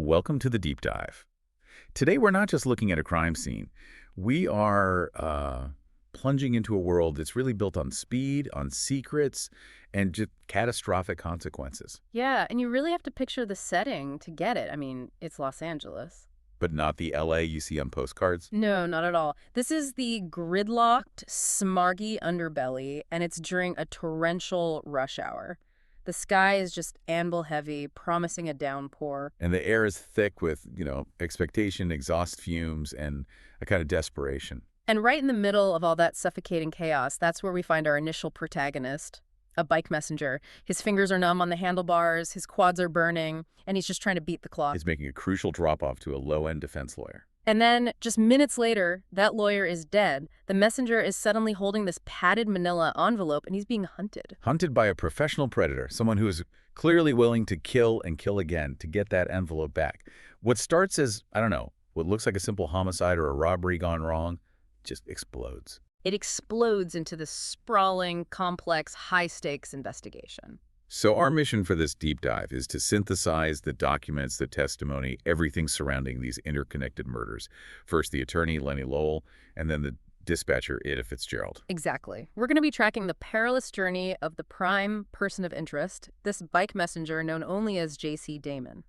welcome to the deep dive. Today we're not just looking at a crime scene. We are plunging into a world that's really built on speed, on secrets, and just catastrophic consequences. Yeah, and you really have to picture the setting to get it. I mean, it's Los Angeles. But not the LA you see on postcards. No, not at all. This is the gridlocked, smoggy underbelly, and it's during a torrential rush hour. The sky is just anvil heavy, promising a downpour. And the air is thick with, expectation, exhaust fumes, and a kind of desperation. And right in the middle of all that suffocating chaos, that's where we find our initial protagonist, a bike messenger. His fingers are numb on the handlebars, his quads are burning, and he's just trying to beat the clock. He's making a crucial drop-off to a low-end defense lawyer. And then, just minutes later, that lawyer is dead. The messenger is suddenly holding this padded manila envelope, and he's being hunted. Hunted by a professional predator, someone who is clearly willing to kill and kill again to get that envelope back. What starts as, what looks like a simple homicide or a robbery gone wrong, just explodes. It explodes into this sprawling, complex, high-stakes investigation. So our mission for this deep dive is to synthesize the documents, the testimony, everything surrounding these interconnected murders. First, the attorney, Lenny Lowell, and then the dispatcher, Ida Fitzgerald. Exactly. We're going to be tracking the perilous journey of the prime person of interest, this bike messenger known only as Jace Damon.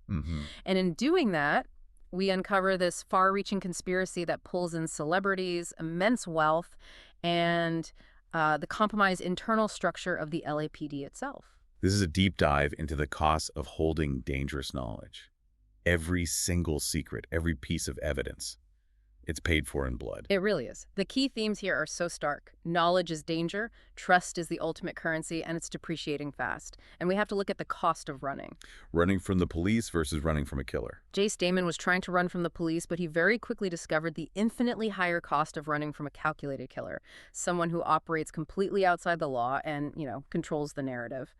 And in doing that, we uncover this far-reaching conspiracy that pulls in celebrities, immense wealth, and the compromised internal structure of the LAPD itself. This is a deep dive into the costs of holding dangerous knowledge. Every single secret, every piece of evidence, it's paid for in blood. It really is. The key themes here are so stark. Knowledge is danger, trust is the ultimate currency, and it's depreciating fast. And we have to look at the cost of running. Running from the police versus running from a killer. Jace Damon was trying to run from the police, but he very quickly discovered the infinitely higher cost of running from a calculated killer, someone who operates completely outside the law and, controls the narrative.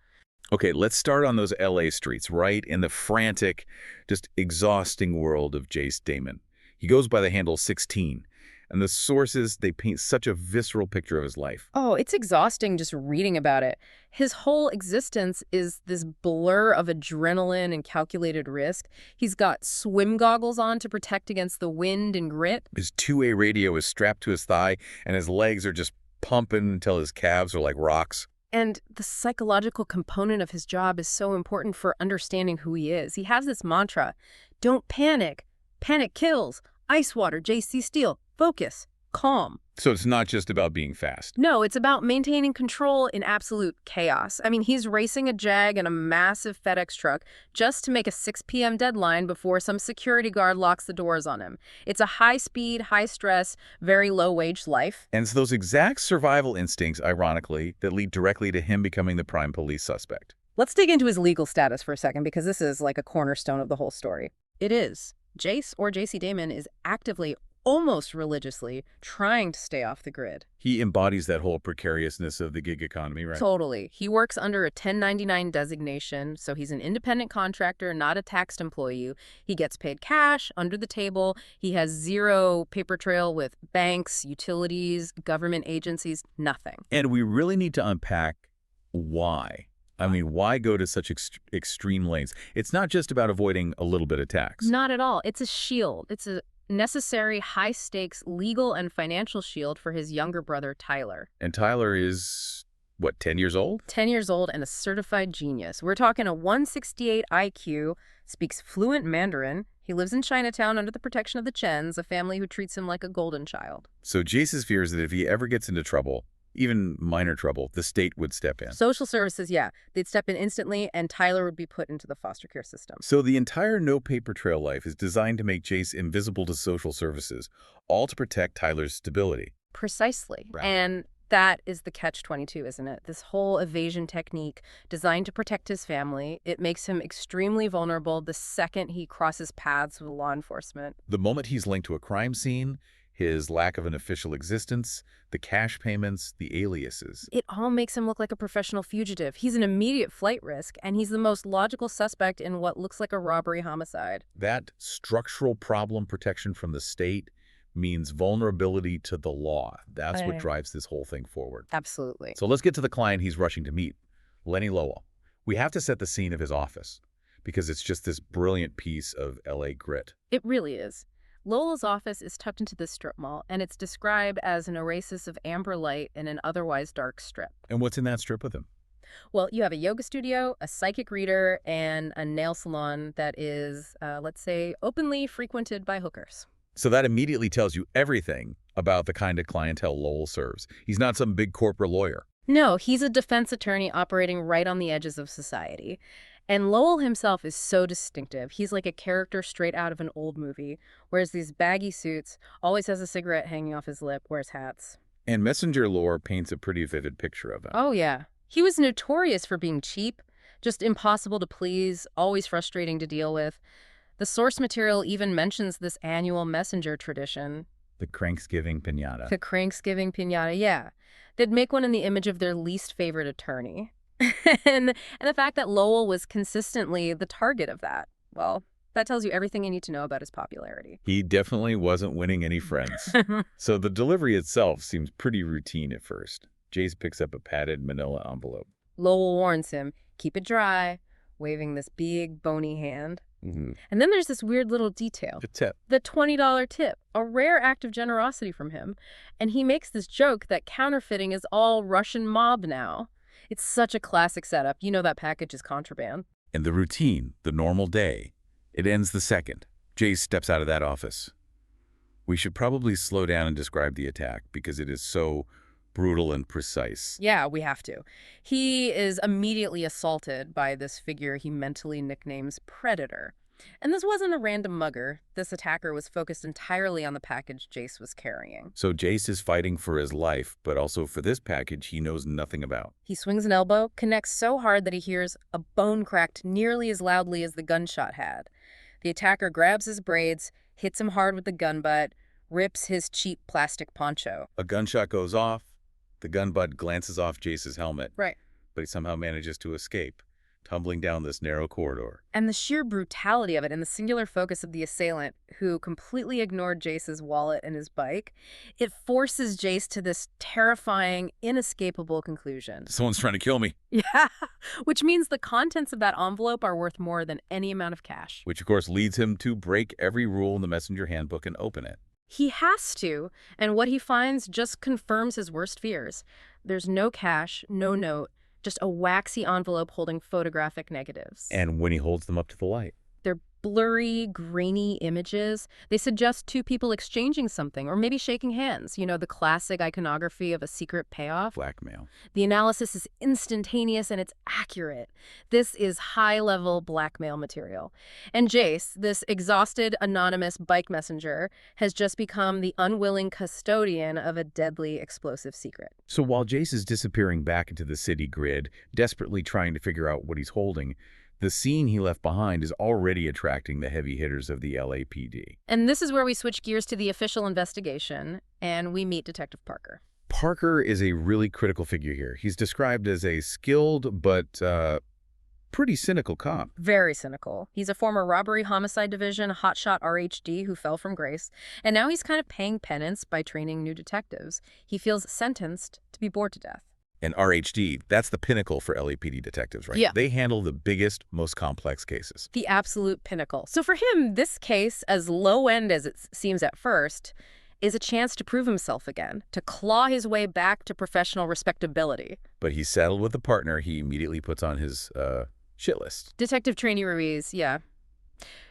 Okay, let's start on those LA streets, right in the frantic, just exhausting world of Jace Damon. He goes by the handle 16, and the sources, they paint such a visceral picture of his life. Oh, it's exhausting just reading about it. His whole existence is this blur of adrenaline and calculated risk. He's got swim goggles on to protect against the wind and grit. His two-way radio is strapped to his thigh, and his legs are just pumping until his calves are like rocks. And the psychological component of his job is so important for understanding who he is. He has this mantra, don't panic. Panic kills. Ice water, JC Steel. Focus. Calm. So it's not just about being fast. No, it's about maintaining control in absolute chaos. I mean, he's racing a Jag in a massive FedEx truck just to make a 6 p.m. deadline before some security guard locks the doors on him. It's a high-speed, high-stress, very low-wage life. And it's those exact survival instincts, ironically, that lead directly to him becoming the prime police suspect. Let's dig into his legal status for a second, because this is like a cornerstone of the whole story. It is. Jace, or Jace Damon, is actively, almost religiously, trying to stay off the grid. He embodies that whole precariousness of the gig economy, right? Totally. He works under a 1099 designation, so he's an independent contractor, not a taxed employee. He gets paid cash, under the table. He has zero paper trail with banks, utilities, government agencies, nothing. And we really need to unpack why. I mean, why go to such extreme lengths? It's not just about avoiding a little bit of tax. Not at all. It's a shield. It's a necessary, high-stakes legal and financial shield for his younger brother, Tyler. And Tyler is, 10 years old? 10 years old and a certified genius. We're talking a 168 IQ, speaks fluent Mandarin. He lives in Chinatown under the protection of the Chens, a family who treats him like a golden child. So Jace's fear is that if he ever gets into trouble, even minor trouble, the state would step in. Social services, yeah. They'd step in instantly, and Tyler would be put into the foster care system. So the entire no-paper-trail life is designed to make Jace invisible to social services, all to protect Tyler's stability. Precisely. Right. And that is the catch-22, isn't it? This whole evasion technique designed to protect his family. It makes him extremely vulnerable the second he crosses paths with law enforcement. The moment he's linked to a crime scene, his lack of an official existence, the cash payments, the aliases. It all makes him look like a professional fugitive. He's an immediate flight risk, and he's the most logical suspect in what looks like a robbery homicide. That structural problem protection from the state means vulnerability to the law. That's what drives this whole thing forward. Absolutely. So let's get to the client he's rushing to meet, Lenny Lowell. We have to set the scene of his office. because it's just this brilliant piece of LA grit. It really is. Lowell's office is tucked into this strip mall, and it's described as an oasis of amber light in an otherwise dark strip. And what's in that strip with him? Well, you have a yoga studio, a psychic reader, and a nail salon that is, let's say, openly frequented by hookers. So that immediately tells you everything about the kind of clientele Lowell serves. He's not some big corporate lawyer. No, he's a defense attorney operating right on the edges of society. And Lowell himself is so distinctive. He's like a character straight out of an old movie, wears these baggy suits, always has a cigarette hanging off his lip, wears hats. And Messenger lore paints a pretty vivid picture of him. Oh, yeah. He was notorious for being cheap, just impossible to please, always frustrating to deal with. The source material even mentions this annual messenger tradition. The Cranksgiving Piñata. The Cranksgiving Piñata, yeah. They'd make one in the image of their least favorite attorney. and the fact that Lowell was consistently the target of that, well, that tells you everything you need to know about his popularity. He definitely wasn't winning any friends. So the delivery itself seems pretty routine at first. Jace picks up a padded manila envelope. Lowell warns him, keep it dry, waving this big, bony hand. Mm-hmm. And then there's this weird little detail. The tip. The $20 tip, a rare act of generosity from him. And he makes this joke that counterfeiting is all Russian mob now. It's such a classic setup. You know that package is contraband. And the routine, the normal day, it ends the second. Jace steps out of that office. We should probably slow down and describe the attack because it is so brutal and precise. Yeah, we have to. He is immediately assaulted by this figure he mentally nicknames Predator. And this wasn't a random mugger. This attacker was focused entirely on the package Jace was carrying. So Jace is fighting for his life, but also for this package he knows nothing about. He swings an elbow, connects so hard that he hears a bone cracked nearly as loudly as the gunshot had. The attacker grabs his braids, hits him hard with the gun butt, rips his cheap plastic poncho. A gunshot goes off. The gun butt glances off Jace's helmet. Right. But he somehow manages to escape, tumbling down this narrow corridor. And the sheer brutality of it and the singular focus of the assailant, who completely ignored Jace's wallet and his bike, it forces Jace to this terrifying, inescapable conclusion. Someone's trying to kill me. Yeah, which means the contents of that envelope are worth more than any amount of cash. Which, of course, leads him to break every rule in the messenger handbook and open it. He has to, and what he finds just confirms his worst fears. There's no cash, no note, just a waxy envelope holding photographic negatives. And when he holds them up to the light, they're blurry, grainy images. They suggest two people exchanging something, or maybe shaking hands. You know, the classic iconography of a secret payoff. blackmail. The analysis is instantaneous and it's accurate. This is high-level blackmail material. And Jace, this exhausted, anonymous bike messenger, has just become the unwilling custodian of a deadly, explosive secret. So while Jace is disappearing back into the city grid, desperately trying to figure out what he's holding, the scene he left behind is already attracting the heavy hitters of the LAPD. And this is where we switch gears to the official investigation, and we meet Detective Parker. Parker is a really critical figure here. He's described as a skilled but pretty cynical cop. Very cynical. He's a former robbery homicide division hotshot RHD who fell from grace, and now he's kind of paying penance by training new detectives. He feels sentenced to be bored to death. And RHD, that's the pinnacle for LAPD detectives, right? Yeah. They handle the biggest, most complex cases. The absolute pinnacle. So for him, this case, as low-end as it seems at first, is a chance to prove himself again, to claw his way back to professional respectability. But he's saddled with a partner he immediately puts on his shit list. Detective Trainee Ruiz, yeah.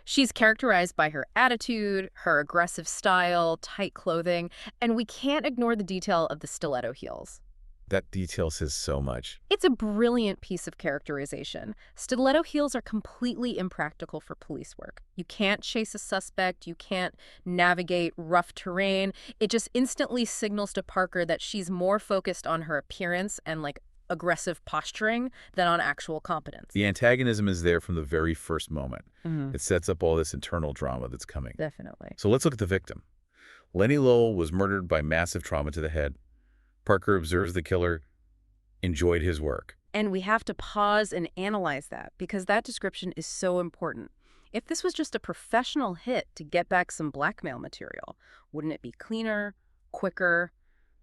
She's characterized by her attitude, her aggressive style, tight clothing, and we can't ignore the detail of the stiletto heels. That detail says so much. It's a brilliant piece of characterization. Stiletto heels are completely impractical for police work. You can't chase a suspect. You can't navigate rough terrain. It just instantly signals to Parker that she's more focused on her appearance and, like, aggressive posturing than on actual competence. The antagonism is there from the very first moment. Mm-hmm. It sets up all this internal drama that's coming. Definitely. So let's look at the victim. Lenny Lowell was murdered by massive trauma to the head. Parker observes the killer, enjoyed his work. And we have to pause and analyze that because that description is so important. If this was just a professional hit to get back some blackmail material, wouldn't it be cleaner, quicker,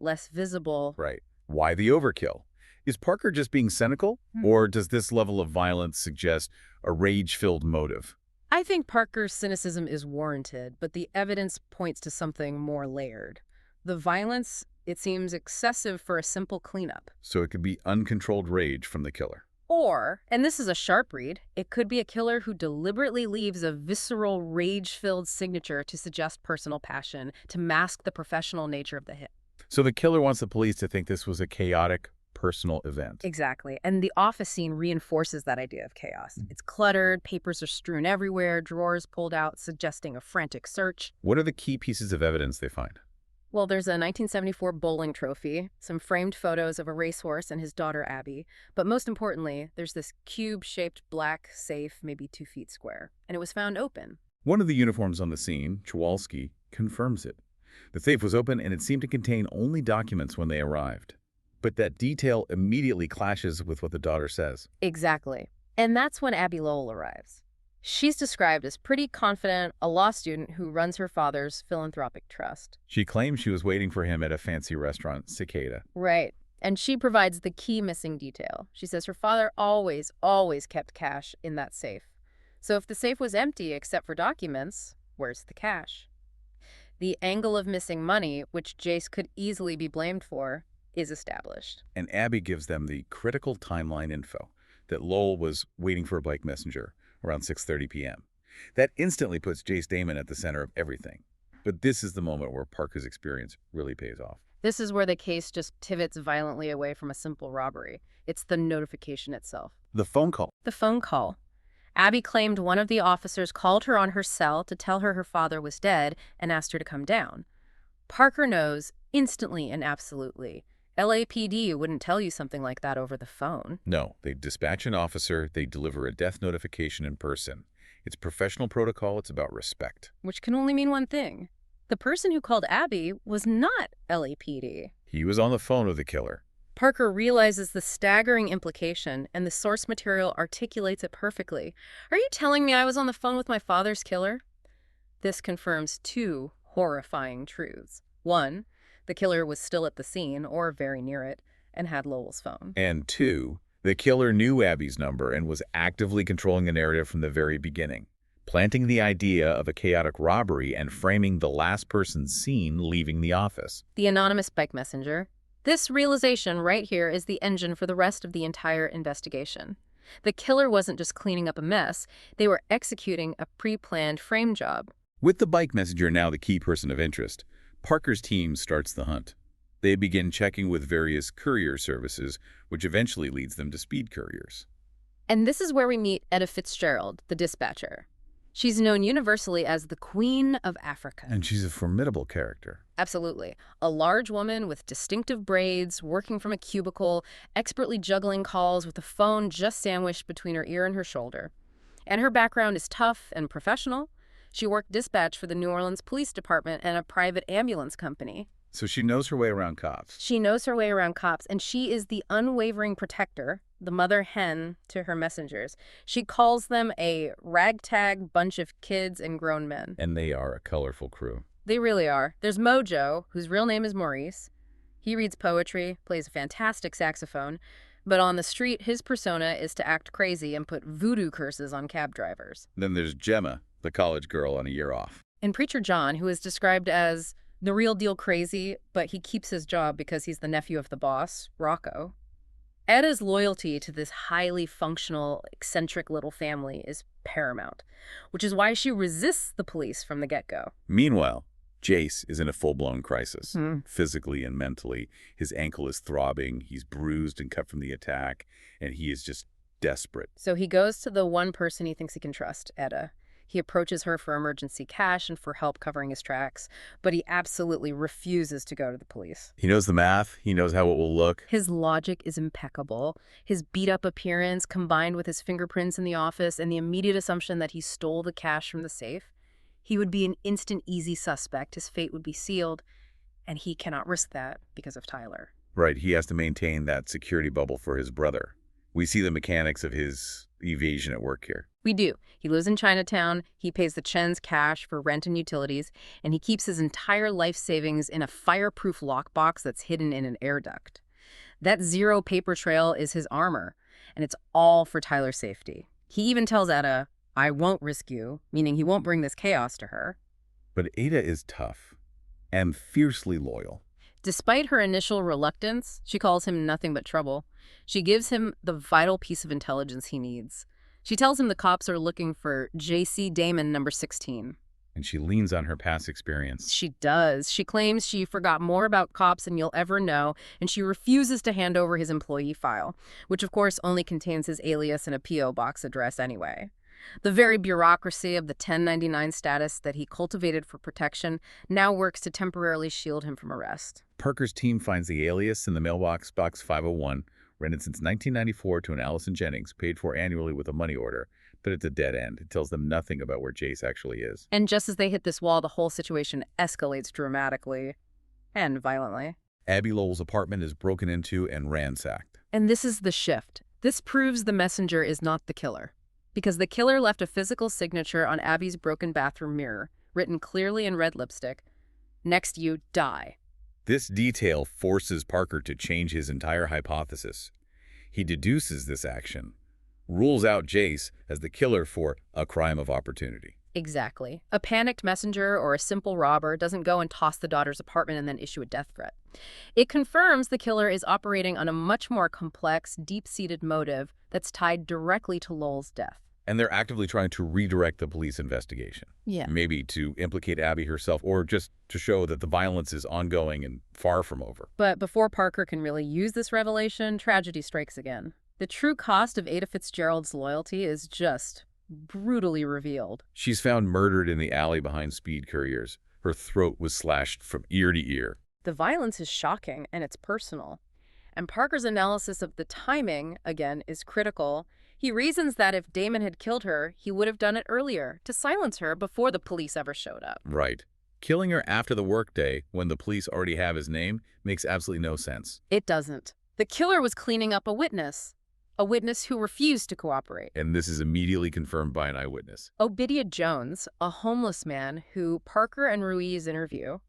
less visible? Right. Why the overkill? Is Parker just being cynical, or does this level of violence suggest a rage-filled motive? I think Parker's cynicism is warranted, but the evidence points to something more layered. The violence, it seems excessive for a simple cleanup. So it could be uncontrolled rage from the killer. Or, and this is a sharp read, it could be a killer who deliberately leaves a visceral, rage-filled signature to suggest personal passion, to mask the professional nature of the hit. So the killer wants the police to think this was a chaotic, personal event. Exactly. And the office scene reinforces that idea of chaos. It's cluttered, papers are strewn everywhere, drawers pulled out, suggesting a frantic search. What are the key pieces of evidence they find? Well, there's a 1974 bowling trophy, some framed photos of a racehorse and his daughter Abby, but most importantly, there's this cube-shaped black safe, maybe 2 feet square, and it was found open. One of the uniforms on the scene, Chwalski, confirms it. The safe was open and it seemed to contain only documents when they arrived. But that detail immediately clashes with what the daughter says. Exactly. And that's when Abby Lowell arrives. She's described as pretty confident, a law student who runs her father's philanthropic trust. She claims she was waiting for him at a fancy restaurant, Cicada. Right. And she provides the key missing detail. She says her father always kept cash in that safe. So if the safe was empty except for documents, where's the cash? The angle of missing money, which Jace could easily be blamed for, is established. And Abby gives them the critical timeline info that Lowell was waiting for a bike messenger around 6:30 p.m. That instantly puts Jace Damon at the center of everything. But this is the moment where Parker's experience really pays off. This is where the case just pivots violently away from a simple robbery. It's the notification itself. The phone call. The phone call. Abby claimed one of the officers called her on her cell to tell her her father was dead and asked her to come down. Parker knows instantly and absolutely. LAPD wouldn't tell you something like that over the phone. No, they dispatch an officer, they deliver a death notification in person. It's professional protocol, it's about respect. Which can only mean one thing. The person who called Abby was not LAPD. He was on the phone with the killer. Parker realizes the staggering implication, and the source material articulates it perfectly. Are you telling me I was on the phone with my father's killer? This confirms 2 horrifying truths. 1, the killer was still at the scene, or very near it, and had Lowell's phone. And 2, the killer knew Abby's number and was actively controlling the narrative from the very beginning, planting the idea of a chaotic robbery and framing the last person seen leaving the office. The anonymous bike messenger. This realization right here is the engine for the rest of the entire investigation. The killer wasn't just cleaning up a mess, they were executing a pre-planned frame job. With the bike messenger now the key person of interest, Parker's team starts the hunt. They begin checking with various courier services, which eventually leads them to speed couriers. And this is where we meet Etta Fitzgerald, the dispatcher. She's known universally as the Queen of Africa. And she's a formidable character. Absolutely. A large woman with distinctive braids, working from a cubicle, expertly juggling calls with a phone just sandwiched between her ear and her shoulder. And her background is tough and professional. She worked dispatch for the New Orleans Police Department and a private ambulance company. So she knows her way around cops. She knows her way around cops, and she is the unwavering protector, the mother hen to her messengers. She calls them a ragtag bunch of kids and grown men. And they are a colorful crew. They really are. There's Mojo, whose real name is Maurice. He reads poetry, plays a fantastic saxophone, but on the street, his persona is to act crazy and put voodoo curses on cab drivers. Then there's Gemma, the college girl on a year off. And Preacher John, who is described as the real deal crazy, but he keeps his job because he's the nephew of the boss, Rocco. Etta's loyalty to this highly functional, eccentric little family is paramount, which is why she resists the police from the get-go. Meanwhile, Jace is in a full-blown crisis, physically and mentally. His ankle is throbbing, he's bruised and cut from the attack, and he is just desperate. So he goes to the one person he thinks he can trust, Etta. He approaches her for emergency cash and for help covering his tracks, but he absolutely refuses to go to the police. He knows the math. He knows how it will look. His logic is impeccable. His beat-up appearance, combined with his fingerprints in the office and the immediate assumption that he stole the cash from the safe, he would be an instant easy suspect. His fate would be sealed, and he cannot risk that because of Tyler. Right. He has to maintain that security bubble for his brother. We see the mechanics of his evasion at work here. We do. He lives in Chinatown, he pays the Chens cash for rent and utilities, and he keeps his entire life savings in a fireproof lockbox that's hidden in an air duct. That zero paper trail is his armor, and it's all for Tyler's safety. He even tells Etta, "I won't risk you," meaning he won't bring this chaos to her. But Ada is tough and fiercely loyal. Despite her initial reluctance, she calls him nothing but trouble. She gives him the vital piece of intelligence he needs. She tells him the cops are looking for Jace Damon, number 16. And she leans on her past experience. She does. She claims she forgot more about cops than you'll ever know, and she refuses to hand over his employee file, which of course only contains his alias and a P.O. box address anyway. The very bureaucracy of the 1099 status that he cultivated for protection now works to temporarily shield him from arrest. Parker's team finds the alias in the mailbox box 501, rented since 1994 to an Allison Jennings, paid for annually with a money order, but it's a dead end. It tells them nothing about where Jace actually is. And just as they hit this wall, the whole situation escalates dramatically and violently. Abby Lowell's apartment is broken into and ransacked. And this is the shift. This proves the messenger is not the killer, because the killer left a physical signature on Abby's broken bathroom mirror, written clearly in red lipstick, "Next you die." This detail forces Parker to change his entire hypothesis. He deduces this action, rules out Jace as the killer for a crime of opportunity. Exactly. A panicked messenger or a simple robber doesn't go and toss the daughter's apartment and then issue a death threat. It confirms the killer is operating on a much more complex, deep-seated motive that's tied directly to Lowell's death. And they're actively trying to redirect the police investigation. Yeah. Maybe to implicate Abby herself, or just to show that the violence is ongoing and far from over. But before Parker can really use this revelation, tragedy strikes again. The true cost of Ada Fitzgerald's loyalty is just brutally revealed. She's found murdered in the alley behind Speed Couriers. Her throat was slashed from ear to ear. The violence is shocking, and it's personal. And Parker's analysis of the timing, again, is critical. He reasons that if Damon had killed her, he would have done it earlier, to silence her before the police ever showed up. Right. Killing her after the workday, when the police already have his name, makes absolutely no sense. It doesn't. The killer was cleaning up a witness who refused to cooperate. And this is immediately confirmed by an eyewitness. Ovidia Jones, a homeless man who Parker and Ruiz interview,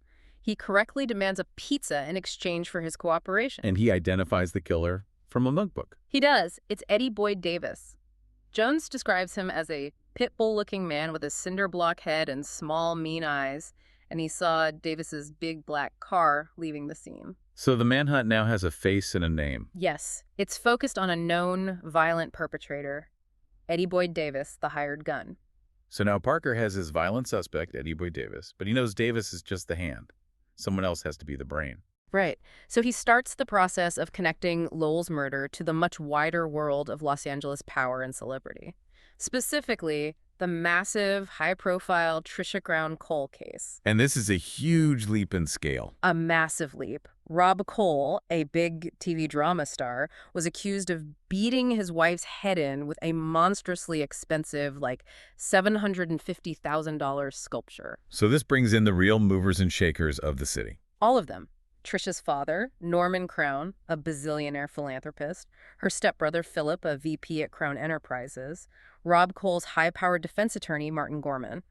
he correctly demands a pizza in exchange for his cooperation. And he identifies the killer from a notebook. He does. It's Eddie Boyd Davis. Jones describes him as a pit bull-looking man with a cinder block head and small, mean eyes, and he saw Davis's big black car leaving the scene. So the manhunt now has a face and a name. Yes, it's focused on a known violent perpetrator, Eddie Boyd Davis, the hired gun. So now Parker has his violent suspect, Eddie Boyd Davis, but he knows Davis is just the hand. Someone else has to be the brain. Right. So he starts the process of connecting Lowell's murder to the much wider world of Los Angeles power and celebrity. Specifically, the massive, high-profile Trisha Brown Cole case. And this is a huge leap in scale. A massive leap. Rob Cole, a big TV drama star, was accused of beating his wife's head in with a monstrously expensive, like $750,000 sculpture. So this brings in the real movers and shakers of the city. All of them. Trisha's father, Norman Crown, a bazillionaire philanthropist, her stepbrother Philip, a VP at Crown Enterprises, Rob Cole's high-powered defense attorney, Martin Gorman.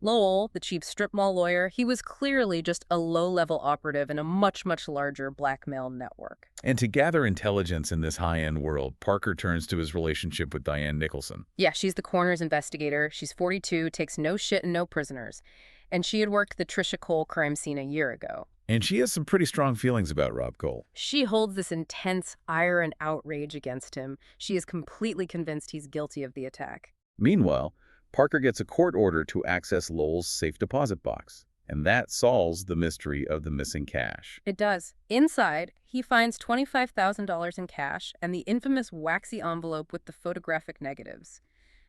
Lowell, the chief strip mall lawyer, he was clearly just a low-level operative in a much, much larger blackmail network. And to gather intelligence in this high-end world, Parker turns to his relationship with Diane Nicholson. Yeah, she's the coroner's investigator. She's 42, takes no shit and no prisoners. And she had worked the Trisha Cole crime scene a year ago. And she has some pretty strong feelings about Rob Cole. She holds this intense ire and outrage against him. She is completely convinced he's guilty of the attack. Meanwhile, Parker gets a court order to access Lowell's safe deposit box, and that solves the mystery of the missing cash. It does. Inside, he finds $25,000 in cash and the infamous waxy envelope with the photographic negatives.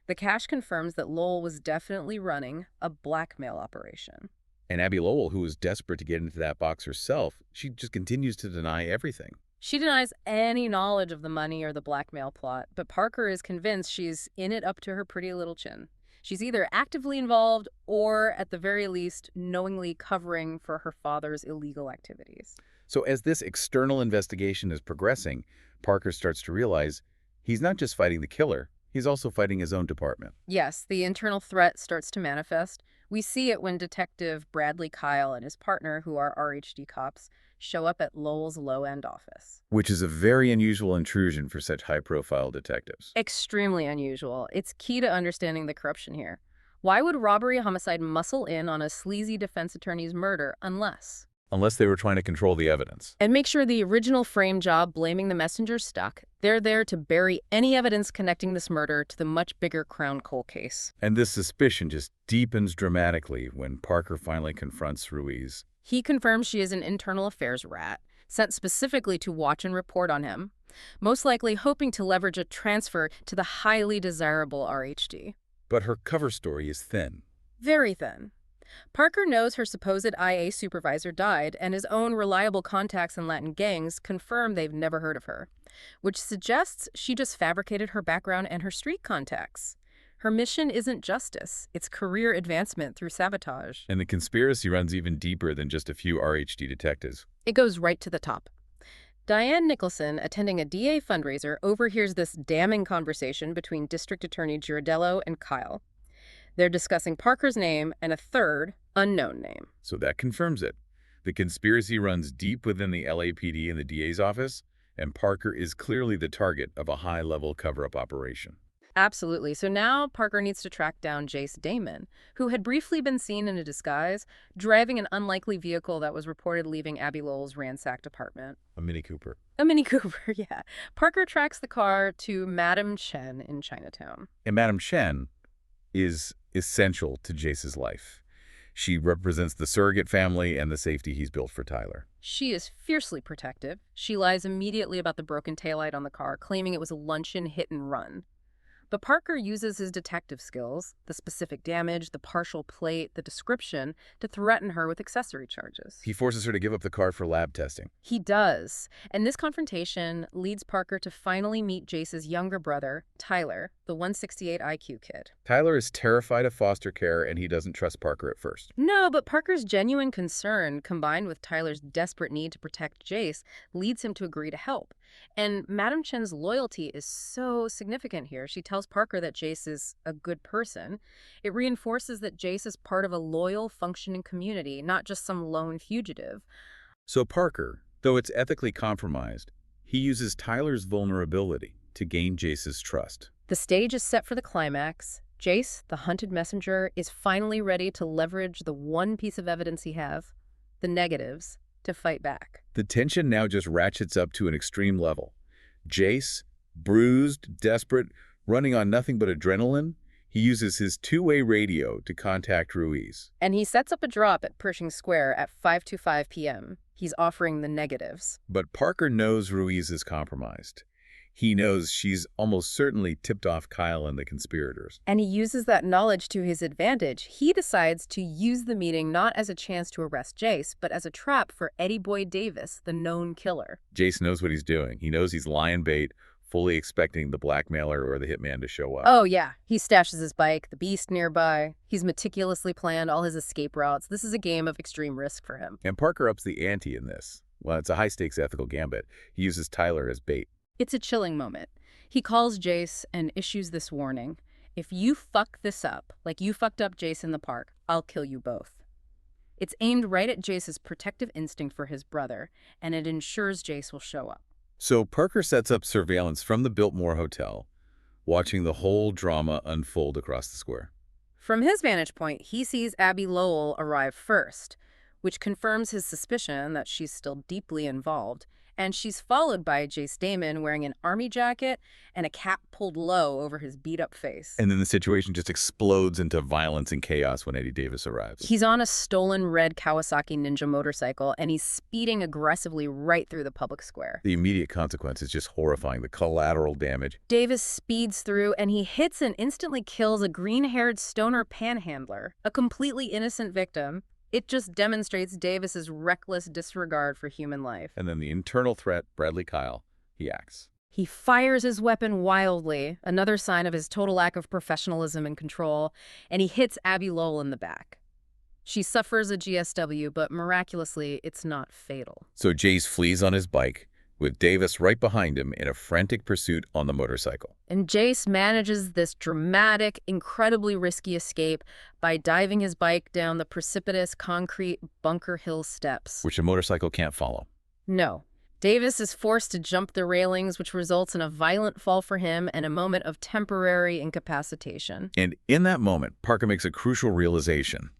The cash confirms that Lowell was definitely running a blackmail operation. And Abby Lowell, who is desperate to get into that box herself, she just continues to deny everything. She denies any knowledge of the money or the blackmail plot, but Parker is convinced she's in it up to her pretty little chin. She's either actively involved or, at the very least, knowingly covering for her father's illegal activities. So as this external investigation is progressing, Parker starts to realize he's not just fighting the killer, he's also fighting his own department. Yes, the internal threat starts to manifest. We see it when Detective Bradley Kyle and his partner, who are RHD cops, show up at Lowell's low-end office. Which is a very unusual intrusion for such high-profile detectives. Extremely unusual. It's key to understanding the corruption here. Why would robbery homicide muscle in on a sleazy defense attorney's murder unless? Unless they were trying to control the evidence. And make sure the original frame job blaming the messenger stuck. They're there to bury any evidence connecting this murder to the much bigger Crown cold case. And this suspicion just deepens dramatically when Parker finally confronts Ruiz. He confirms she is an internal affairs rat, sent specifically to watch and report on him, most likely hoping to leverage a transfer to the highly desirable RHD. But her cover story is thin. Very thin. Parker knows her supposed IA supervisor died, and his own reliable contacts in Latin gangs confirm they've never heard of her, which suggests she just fabricated her background and her street contacts. Her mission isn't justice, it's career advancement through sabotage. And the conspiracy runs even deeper than just a few RHD detectives. It goes right to the top. Diane Nicholson, attending a DA fundraiser, overhears this damning conversation between District Attorney Girardello and Kyle. They're discussing Parker's name and a third, unknown name. So that confirms it. The conspiracy runs deep within the LAPD and the DA's office, and Parker is clearly the target of a high-level cover-up operation. Absolutely. So now Parker needs to track down Jace Damon, who had briefly been seen in a disguise, driving an unlikely vehicle that was reported leaving Abby Lowell's ransacked apartment. A Mini Cooper. A Mini Cooper, yeah. Parker tracks the car to Madame Chen in Chinatown. And Madame Chen is essential to Jace's life. She represents the surrogate family and the safety he's built for Tyler. She is fiercely protective. She lies immediately about the broken taillight on the car, claiming it was a luncheon hit and run. But Parker uses his detective skills, the specific damage, the partial plate, the description, to threaten her with accessory charges. He forces her to give up the car for lab testing. He does. And this confrontation leads Parker to finally meet Jace's younger brother, Tyler, the 168 IQ kid. Tyler is terrified of foster care, and he doesn't trust Parker at first. No, but Parker's genuine concern, combined with Tyler's desperate need to protect Jace, leads him to agree to help. And Madame Chen's loyalty is so significant here. She tells Parker that Jace is a good person. It reinforces that Jace is part of a loyal, functioning community, not just some lone fugitive. So Parker, though it's ethically compromised, he uses Tyler's vulnerability to gain Jace's trust. The stage is set for the climax. Jace, the hunted messenger, is finally ready to leverage the one piece of evidence he has, the negatives, to fight back. The tension now just ratchets up to an extreme level. Jace, bruised, desperate, running on nothing but adrenaline, he uses his two-way radio to contact Ruiz. And he sets up a drop at Pershing Square at 5:25 p.m. He's offering the negatives. But Parker knows Ruiz is compromised. He knows she's almost certainly tipped off Kyle and the conspirators. And he uses that knowledge to his advantage. He decides to use the meeting not as a chance to arrest Jace, but as a trap for Eddie Boyd Davis, the known killer. Jace knows what he's doing. He knows he's lying bait, fully expecting the blackmailer or the hitman to show up. Oh, yeah. He stashes his bike, the beast nearby. He's meticulously planned all his escape routes. This is a game of extreme risk for him. And Parker ups the ante in this. Well, it's a high-stakes ethical gambit. He uses Tyler as bait. It's a chilling moment. He calls Jace and issues this warning. If you fuck this up, like you fucked up Jace in the park, I'll kill you both. It's aimed right at Jace's protective instinct for his brother, and it ensures Jace will show up. So Parker sets up surveillance from the Biltmore Hotel, watching the whole drama unfold across the square. From his vantage point, he sees Abby Lowell arrive first, which confirms his suspicion that she's still deeply involved. And she's followed by Jace Damon wearing an army jacket and a cap pulled low over his beat-up face. And then the situation just explodes into violence and chaos when Eddie Davis arrives. He's on a stolen red Kawasaki Ninja motorcycle, and he's speeding aggressively right through the public square. The immediate consequence is just horrifying, the collateral damage. Davis speeds through, and he hits and instantly kills a green-haired stoner panhandler, a completely innocent victim. It just demonstrates Davis's reckless disregard for human life. And then the internal threat, Bradley Kyle, he acts. He fires his weapon wildly, another sign of his total lack of professionalism and control, and he hits Abby Lowell in the back. She suffers a GSW, but miraculously, it's not fatal. So Jace flees on his bike, with Davis right behind him in a frantic pursuit on the motorcycle, And Jace manages this dramatic, incredibly risky escape by diving his bike down the precipitous concrete Bunker Hill steps. which a motorcycle can't follow. No. Davis is forced to jump the railings, which results in a violent fall for him and a moment of temporary incapacitation. And in that moment, Parker makes a crucial realization.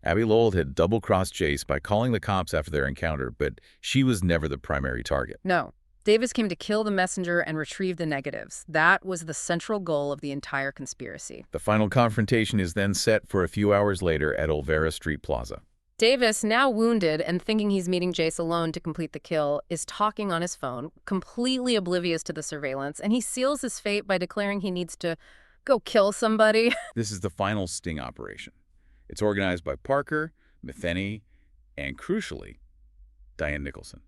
Abby Lowell had double-crossed Jace by calling the cops after their encounter, but she was never the primary target. No. Davis came to kill the messenger and retrieve the negatives. That was the central goal of the entire conspiracy. The final confrontation is then set for a few hours later at Olvera Street Plaza. Davis, now wounded and thinking he's meeting Jace alone to complete the kill, is talking on his phone, completely oblivious to the surveillance, and he seals his fate by declaring he needs to go kill somebody. This is the final sting operation. It's organized by Parker, Metheny, and crucially, Diane Nicholson.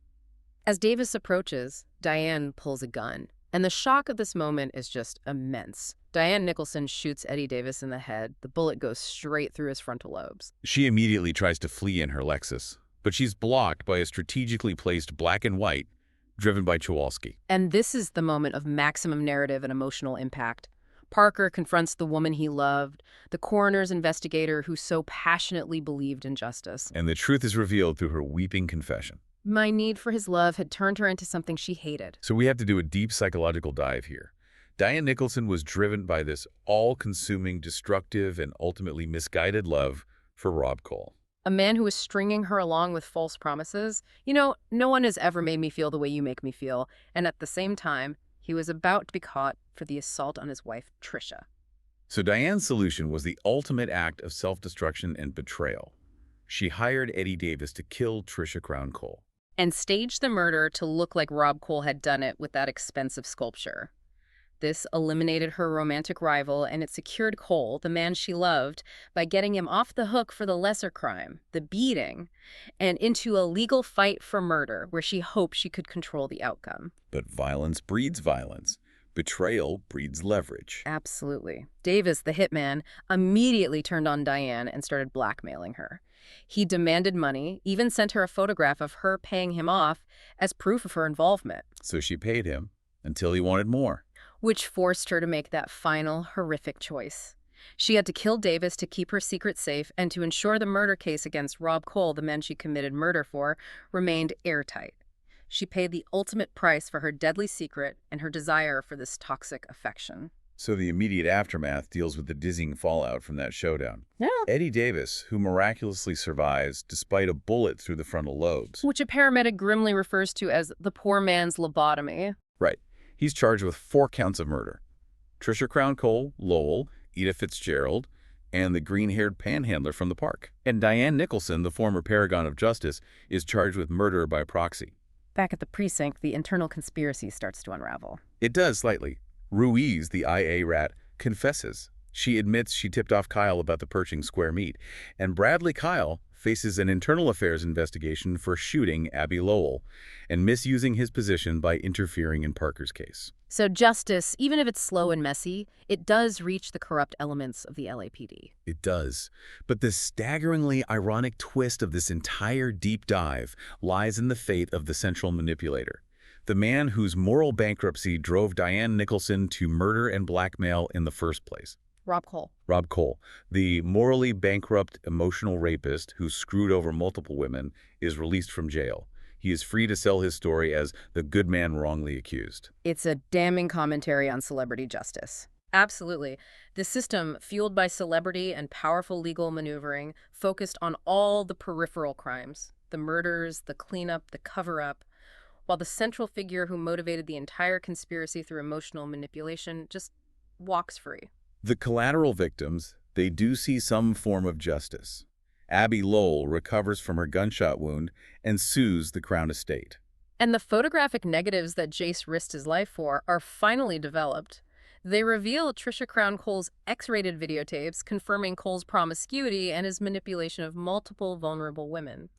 As Davis approaches, Diane pulls a gun, and the shock of this moment is just immense. Diane Nicholson shoots Eddie Davis in the head. The bullet goes straight through his frontal lobes. She immediately tries to flee in her Lexus, but she's blocked by a strategically placed black and white driven by Chowalski. And this is the moment of maximum narrative and emotional impact. Parker confronts the woman he loved, the coroner's investigator who so passionately believed in justice. And the truth is revealed through her weeping confession. My need for his love had turned her into something she hated. So we have to do a deep psychological dive here. Diane Nicholson was driven by this all-consuming, destructive, and ultimately misguided love for Rob Cole. A man who was stringing her along with false promises. You know, no one has ever made me feel the way you make me feel. And at the same time, he was about to be caught for the assault on his wife, Trisha. So Diane's solution was the ultimate act of self-destruction and betrayal. She hired Eddie Davis to kill Trisha Crown Cole. And staged the murder to look like Rob Cole had done it with that expensive sculpture. This eliminated her romantic rival, and it secured Cole, the man she loved, by getting him off the hook for the lesser crime, the beating, and into a legal fight for murder where she hoped she could control the outcome. But violence breeds violence. Betrayal breeds leverage. Absolutely. Davis, the hitman, immediately turned on Diane and started blackmailing her. He demanded money, even sent her a photograph of her paying him off as proof of her involvement. So she paid him until he wanted more. Which forced her to make that final, horrific choice. She had to kill Davis to keep her secret safe and to ensure the murder case against Rob Cole, the man she committed murder for, remained airtight. She paid the ultimate price for her deadly secret and her desire for this toxic affection. So the immediate aftermath deals with the dizzying fallout from that showdown. Yeah. Eddie Davis, who miraculously survives despite a bullet through the frontal lobes. Which a paramedic grimly refers to as the poor man's lobotomy. Right. He's charged with 4 counts of murder. Trisha Crown Cole, Lowell, Ida Fitzgerald, and the green-haired panhandler from the park. And Diane Nicholson, the former paragon of justice, is charged with murder by proxy. Back at the precinct, the internal conspiracy starts to unravel. It does slightly. Ruiz, the IA rat, confesses. She admits she tipped off Kyle about the Pershing Square meet, and Bradley Kyle faces an internal affairs investigation for shooting Abby Lowell and misusing his position by interfering in Parker's case. So justice, even if it's slow and messy, it does reach the corrupt elements of the LAPD. It does. But the staggeringly ironic twist of this entire deep dive lies in the fate of the central manipulator. The man whose moral bankruptcy drove Diane Nicholson to murder and blackmail in the first place. Rob Cole. Rob Cole, the morally bankrupt emotional rapist who screwed over multiple women, is released from jail. He is free to sell his story as the good man wrongly accused. It's a damning commentary on celebrity justice. Absolutely. The system, fueled by celebrity and powerful legal maneuvering, focused on all the peripheral crimes, the murders, the cleanup, the cover-up, while the central figure who motivated the entire conspiracy through emotional manipulation just walks free. The collateral victims, they do see some form of justice. Abby Lowell recovers from her gunshot wound and sues the Crown Estate. And the photographic negatives that Jace risked his life for are finally developed. They reveal Trisha Crown Cole's X-rated videotapes confirming Cole's promiscuity and his manipulation of multiple vulnerable women.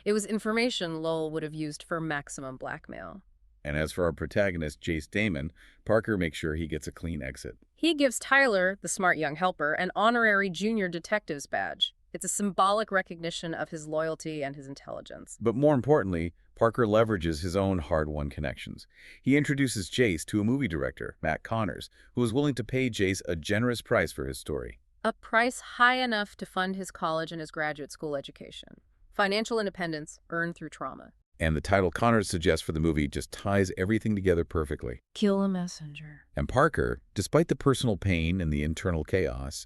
It was information Lowell would have used for maximum blackmail. And as for our protagonist, Jace Damon, Parker makes sure he gets a clean exit. He gives Tyler, the smart young helper, an honorary junior detective's badge. It's a symbolic recognition of his loyalty and his intelligence. But more importantly, Parker leverages his own hard-won connections. He introduces Jace to a movie director, Matt Connors, who is willing to pay Jace a generous price for his story. A price high enough to fund his college and his graduate school education. Financial independence earned through trauma. And the title Connors suggests for the movie just ties everything together perfectly. Kill a messenger. And Parker, despite the personal pain and the internal chaos,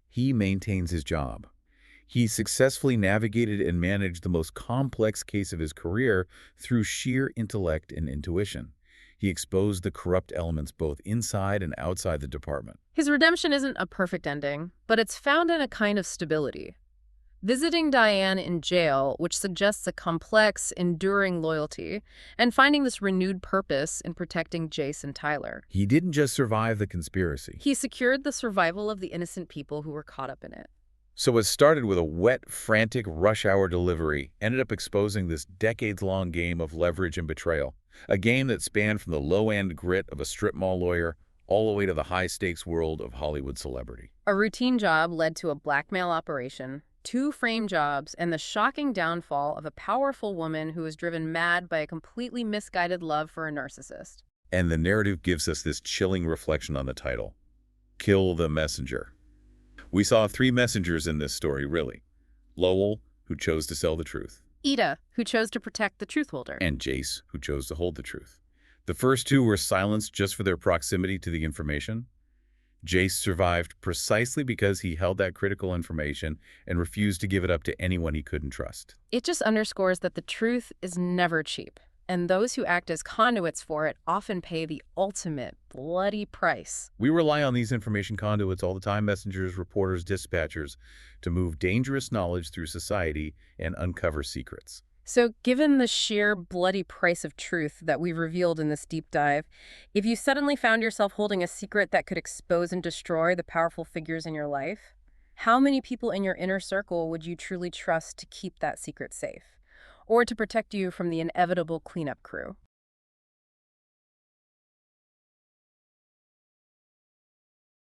he maintains his job. He successfully navigated and managed the most complex case of his career through sheer intellect and intuition. He exposed the corrupt elements both inside and outside the department. His redemption isn't a perfect ending, but it's found in a kind of stability. Visiting Diane in jail, which suggests a complex, enduring loyalty, and finding this renewed purpose in protecting Jace and Tyler. He didn't just survive the conspiracy. He secured the survival of the innocent people who were caught up in it. So what started with a wet, frantic rush-hour delivery ended up exposing this decades-long game of leverage and betrayal, a game that spanned from the low-end grit of a strip mall lawyer all the way to the high-stakes world of Hollywood celebrity. A routine job led to a blackmail operation, 2 frame jobs, and the shocking downfall of a powerful woman who was driven mad by a completely misguided love for a narcissist. And the narrative gives us this chilling reflection on the title, Kill the Messenger. We saw 3 messengers in this story, really. Lowell, who chose to sell the truth. Ida, who chose to protect the truth holder. And Jace, who chose to hold the truth. The first 2 were silenced just for their proximity to the information. Jace survived precisely because he held that critical information and refused to give it up to anyone he couldn't trust. It just underscores that the truth is never cheap, and those who act as conduits for it often pay the ultimate bloody price. We rely on these information conduits all the time, messengers, reporters, dispatchers, to move dangerous knowledge through society and uncover secrets. So given the sheer bloody price of truth that we've revealed in this deep dive, if you suddenly found yourself holding a secret that could expose and destroy the powerful figures in your life, how many people in your inner circle would you truly trust to keep that secret safe, or to protect you from the inevitable cleanup crew?